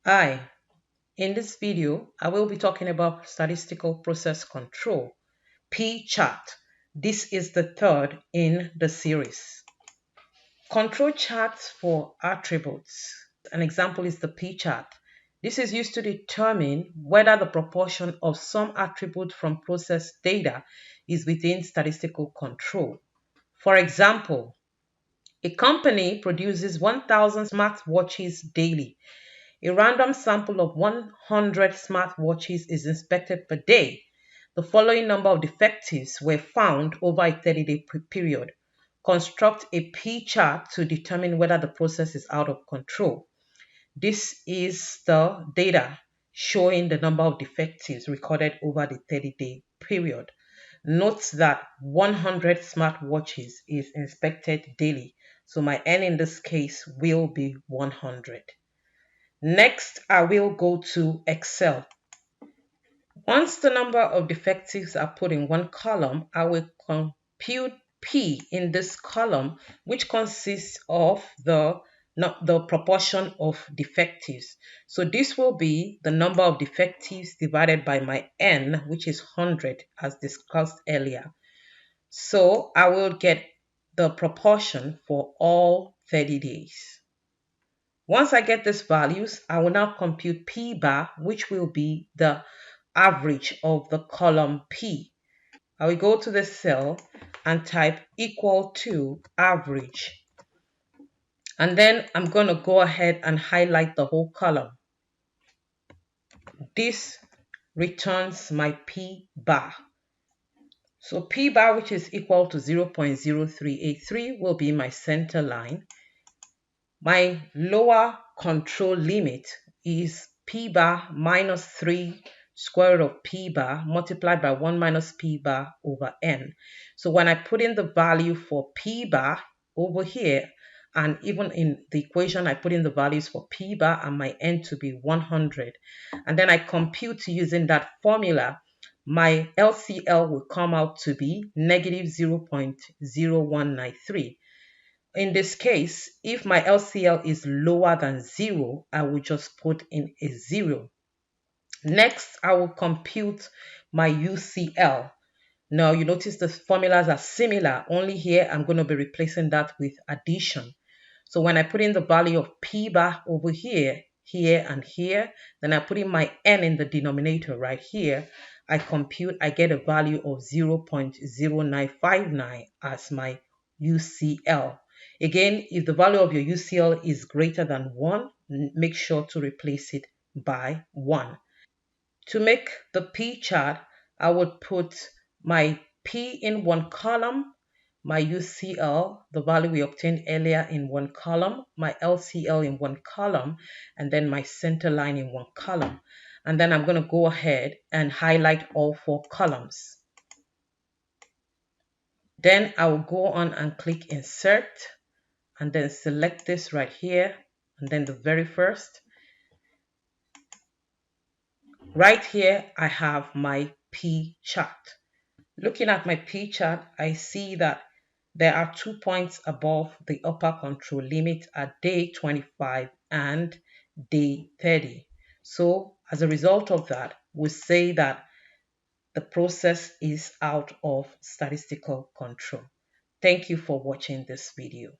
Hi, in this video, I will be talking about statistical process control, P chart. This is the third in the series. Control charts for attributes. An example is the P chart. This is used to determine whether the proportion of some attribute from process data is within statistical control. For example, a company produces 1,000 smartwatches daily. A random sample of 100 smartwatches is inspected per day. The following number of defectives were found over a 30-day period. Construct a P chart to determine whether the process is out of control. This is the data showing the number of defectives recorded over the 30-day period. Note that 100 smartwatches is inspected daily, so my N in this case will be 100. Next, I will go to Excel. Once the number of defectives are put in one column, I will compute P in this column, which consists of the proportion of defectives. So this will be the number of defectives divided by my N, which is 100, as discussed earlier. So I will get the proportion for all 30 days. Once I get these values, I will now compute P bar, which will be the average of the column P. I will go to the cell and type equal to average. And then I'm going to go ahead and highlight the whole column. This returns my P bar. So P bar, which is equal to 0.0383, will be my center line. My lower control limit is P bar minus 3 square root of P bar multiplied by 1 minus P bar over N. So when I put in the value for P bar over here, and even in the equation, I put in the values for P bar and my N to be 100. And then I compute using that formula, my LCL will come out to be negative 0.0193. In this case, if my LCL is lower than 0, I will just put in a 0. Next, I will compute my UCL. Now, you notice the formulas are similar, only here I'm going to be replacing that with addition. So when I put in the value of P bar over here, here, and here, then I put in my N in the denominator right here, I get a value of 0.0959 as my UCL. Again, if the value of your UCL is greater than 1, make sure to replace it by 1. To make the P chart, I would put my P in one column, my UCL, the value we obtained earlier, in one column, my LCL in one column, and then my center line in one column. And then I'm going to go ahead and highlight all 4 columns. Then I will go on and click Insert, and then select this right here, and then the very first. Right here, I have my P chart. Looking at my P chart, I see that there are 2 points above the upper control limit at day 25 and day 30. So as a result of that, we say that the process is out of statistical control. Thank you for watching this video.